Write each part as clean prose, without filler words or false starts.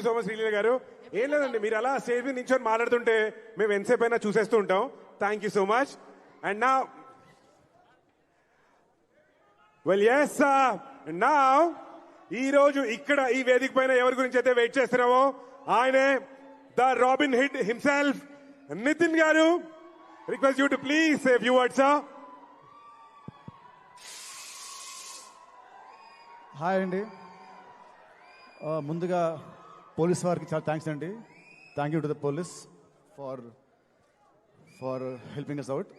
So much Sreeleela గారు. ఏం లేదండి, మీరు అలా స్టేజ్ మీద నించొని మాట్లాడుతుంటే మేము ఎంతసేపు అయినా చూసేస్తూ ఉంటాం. Thank you so much. And నా వెల్ ఎస్ నా ఈ రోజు ఇక్కడ ఈ వేదిక పైన ఎవరి గురించి అయితే వెయిట్ చేస్తున్నామో ఆయనే the Robin Hood himself Nithin గారు. Request you to please say few words. Hi అండి. ముందుగా పోలీస్ వారికి చాలా థ్యాంక్స్ అండి. Thank you to the police for helping us out.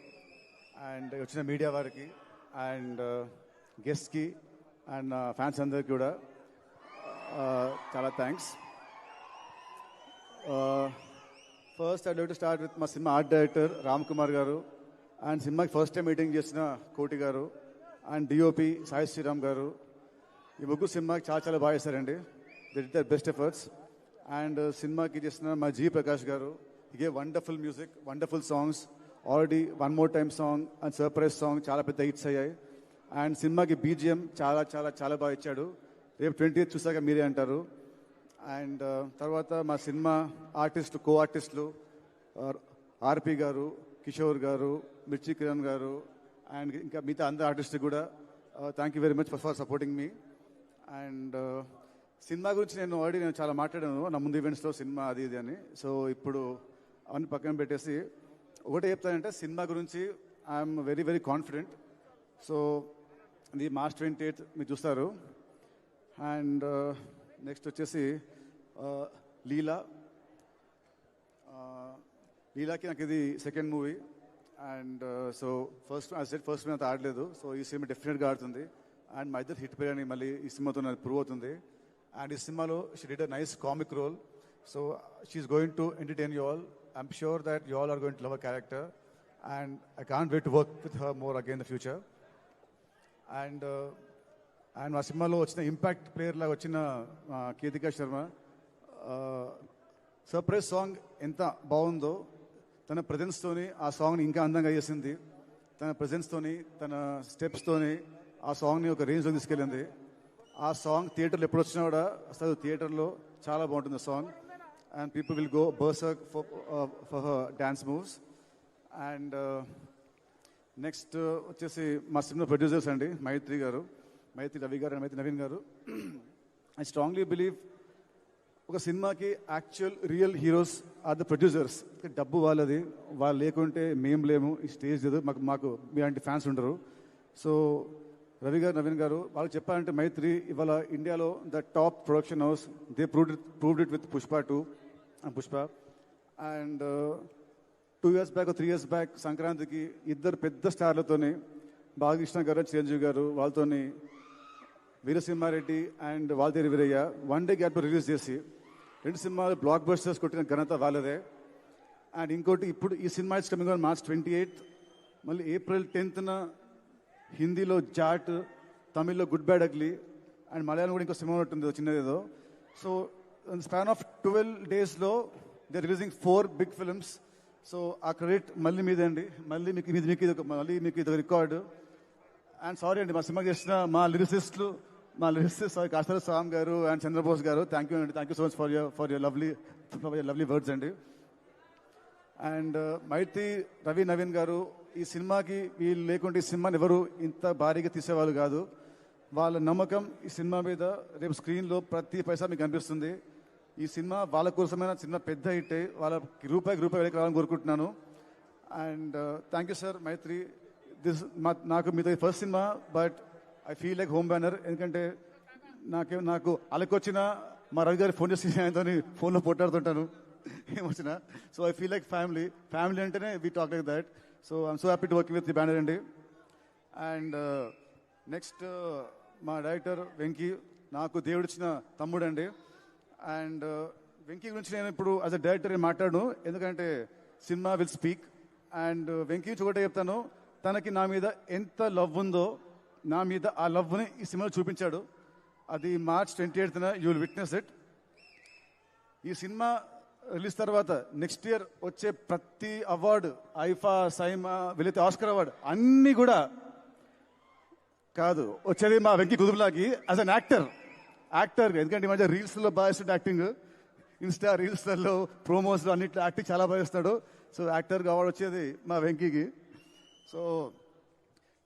And వచ్చిన మీడియా వారికి అండ్ గెస్ట్కి అండ్ ఫ్యాన్స్ అందరికి కూడా చాలా thanks. First I like to start with మా cinema art director Ram Kumar గారు అండ్ సినిమాకి ఫస్ట్ టైం మీటింగ్ చేసిన కోటి గారు అండ్ డిఓపి సాయి శ్రీరామ్ గారు. ఈ ముగ్గురు సినిమాకి చాలా చాలా బాగా చేశారండి. They did there best efforts. And సినిమాకి చేసిన మా జీ ప్రకాష్ గారు, హి gave wonderful music, wonderful songs. Already one more time song and surprise song చాలా పెద్ద హిట్స్ అయ్యాయి. అండ్ సినిమాకి బీజిఎం చాలా చాలా చాలా బాగా ఇచ్చాడు. రేపు 20th చూసాక మీరే అంటారు. అండ్ తర్వాత మా సినిమా ఆర్టిస్టు కో ఆర్టిస్టులు ఆర్పి గారు, కిషోర్ గారు, మిర్చి కిరణ్ గారు అండ్ ఇంకా మిగతా అందరు ఆర్టిస్టు కూడా thank you very much for supporting me. And cinema గురించి నేను చాలా మాట్లాడాను నా ముందు ఈవెంట్స్లో, సినిమా అది ఇది అని. సో ఇప్పుడు అవన్నీ పక్కన పెట్టేసి ఒకటే చెప్తానంటే సినిమా గురించి I'm very very confident. So ఇది March 28th మీరు చూస్తారు. అండ్ నెక్స్ట్ వచ్చేసి లీలాకి నాకు ఇది second movie. And so first మీద ఆడలేదు. సో ఈ సినిమా డెఫినెట్గా ఆడుతుంది. అండ్ మా ఇద్దరు హిట్ పేరు అని మళ్ళీ ఈ సినిమాతో నాకు ప్రూవ్ అవుతుంది. అండ్ ఈ సినిమాలో she did a nice comic role. So she's going to entertain you all. I'm sure that you all are going to love a character. And I can't wait to work with her more again in the future. And మా సినిమాలో వచ్చిన impact player లాగా వచ్చిన కీతికా Sharma surprise song ఎంత బాగుందో, తన ప్రజెన్స్తోని ఆ సాంగ్ని ఇంకా అందంగా చేసింది. తన ప్రజెన్స్తోని, తన స్టెప్స్తోని ఆ సాంగ్ని ఒక రేంజ్లో తీసుకెళ్ళింది. ఆ సాంగ్ థియేటర్లో ఎప్పుడు వచ్చినా కూడా అసలు థియేటర్లో చాలా బాగుంటుంది song. And people will go berserk for her dance moves. And next వచ్చేసి మా సినిమా ప్రొడ్యూసర్స్ అండి, మైత్రి గారు, మైత్రి రవి గారు అండ్ మైత్రి నవీన్ గారు. ఐ స్ట్రాంగ్లీ బిలీవ్ ఒక సినిమాకి actual real heroes are the producers. డబ్బు వాళ్ళది, వాళ్ళు లేకుంటే మేము లేము, ఈ స్టేజ్ లేదు, మాకు మీలాంటి ఫ్యాన్స్ ఉండరు. సో రవి గారు, నవీన్ గారు వాళ్ళు చెప్పాలంటే మైత్రి ఇవాళ ఇండియాలో the top production house. They proved it with Pushpa 2 and Pushpa. And 2 years back 3 years back సంక్రాంతికి ఇద్దరు పెద్ద స్టార్లతోని, బాలకృష్ణ గారు, చిరంజీవి గారు, వాళ్ళతోని Veera Simha Reddy and Waltair Veerayya one day gap release చేసి 2 సినిమాలు బ్లాక్ బస్టర్స్ కొట్టిన ఘనత వాళ్ళదే. అండ్ ఇంకోటి ఇప్పుడు ఈ cinema is coming on March 28th. మళ్ళీ April 10th హిందీలో జాట్, తమిళ్లో good bad ugly and Malayalam కూడా ఇంకో సినిమా ఉంటుంది చిన్నదేదో. సో స్పాన్ ఆఫ్ 12 daysలో they releasing 4 big films. So ఆ క్రెడిట్ మళ్ళీ మీదే అండి. మళ్ళీ మీకు ఇది రికార్డు. అండ్ సారీ అండి, మా సినిమాకి చేసిన మా లిరిసిస్ట్ కాస్తాల స్వామి గారు అండ్ చంద్రబోస్ గారు, థ్యాంక్ యూ అండి. Thank you so much for your lovely words అండి. అండ్ మైత్రి రవి నవీన్ గారు, ఈ సినిమాకి వీళ్ళు లేకుంటే ఈ సినిమాని ఎవరు ఇంత భారీగా తీసేవాళ్ళు కాదు. వాళ్ళ నమ్మకం ఈ సినిమా మీద రేపు స్క్రీన్లో ప్రతి పైసా మీకు కనిపిస్తుంది. ఈ సినిమా వాళ్ళ కోసమైన సినిమా పెద్ద హిట్ అయ్యి వాళ్ళకి రూపాయికి వెళ్ళి రావాలని కోరుకుంటున్నాను. అండ్ థ్యాంక్ యూ సార్ మైత్రి. నాకు మీతో first cinema, but I feel like home banner. ఎందుకంటే నాకు అలకొచ్చిన మా రవి గారి ఫోన్ చేసి ఆయనతో ఫోన్లో పోట్లాడుతుంటాను ఏమొచ్చినా. So I feel like family అంటేనే we talk like that. So I'm so happy to work with the banner అండి. అండ్ నెక్స్ట్ మా డైరెక్టర్ వెంకీ, నాకు దేవుడిచ్చిన తమ్ముడు అండి. అండ్ వెంకీ గురించి నేను ఇప్పుడు యాజ్ అ డైరెక్టర్ మాట్లాడను, ఎందుకంటే cinema will speak. And Venky గురించి ఒకటే చెప్తాను, తనకి నా మీద ఎంత లవ్ ఉందో, నా మీద ఆ లవ్ని ఈ సినిమాలో చూపించాడు. అది March 28th you will witness it. ఈ సినిమా రిలీజ్ తర్వాత నెక్స్ట్ ఇయర్ వచ్చే ప్రతి అవార్డు, ఐఫా, సైమా, వీలైతే ఆస్కర్ అవార్డు అన్నీ కూడా కాదు, వచ్చేది మా వెంకీ కుదురులాకి యాజ్ అన్ యాక్టర్. ఎందుకంటే ఈ మధ్య రీల్స్లో బాగా యాక్టింగ్. ఇన్స్టా రీల్స్లలో ప్రోమోస్లో అన్నిట్లో యాక్టింగ్ చాలా బాగా చేస్తాడు. సో యాక్టర్గా అవార్డు వచ్చేది మా వెంకీకి. So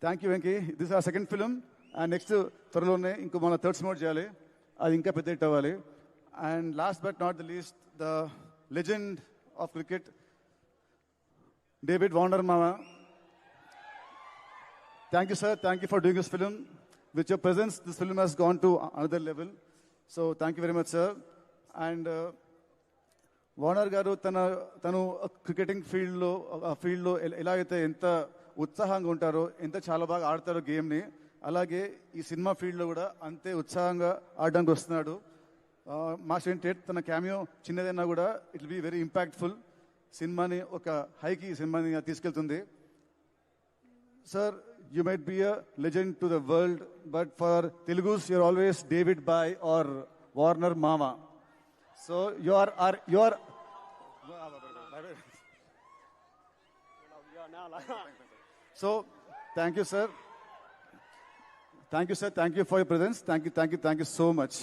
thank you Venky. This are second film and next త్వరలోనే ఇంకో మన థర్డ్ సినిమా చేయాలి, అది ఇంకా పెద్ద హిట్ అవ్వాలి. And last but not the least the legend of cricket David Warner మామ. Thank you, sir. Thank you for doing this film. With your presence, this film has gone to another level. So, thank you very much, sir. And Warner గారు తను cricketing ఫీల్డ్లో ఎలా అయితే ఎంత ఉత్సాహంగా ఉంటారో, ఎంత చాలా బాగా ఆడతారో గేమ్ని, అలాగే ఈ సినిమా ఫీల్డ్లో కూడా అంతే ఉత్సాహంగా ఆడడానికి వస్తున్నాడు. మాస్టర్ ఇంటెడ్ తన క్యామియో చిన్నదైనా కూడా it will be very impactful. సినిమాని ఒక హైకి సినిమాని తీసుకెళ్తుంది. Sir, you might be a legend to the world, but for Telugus, you're always David Bhai or Warner Mama. So you are. So thank you, sir. Thank you, sir. Thank you for your presence. Thank you so much.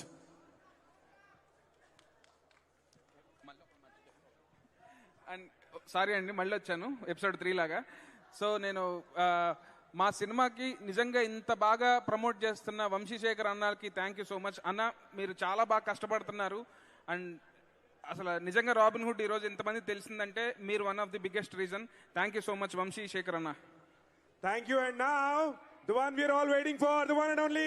And sorry అండి, మళ్ళీ వచ్చాను episode 3 లాగా. So నేను మా సినిమాకి నిజంగా ఇంత బాగా ప్రమోట్ చేస్తున్న వంశీశేఖర్ అన్నకి థ్యాంక్ యూ సో మచ్. అన్న, మీరు చాలా బాగా కష్టపడుతున్నారు. అండ్ అసలు నిజంగా రాబిన్ హుడ్ ఈరోజు ఇంతమంది తెలిసిందంటే మీరు one of the biggest reason. Thank you so much Vamsi Sekhar అన్న. Thank you. And now, the one we are all waiting for, the one and only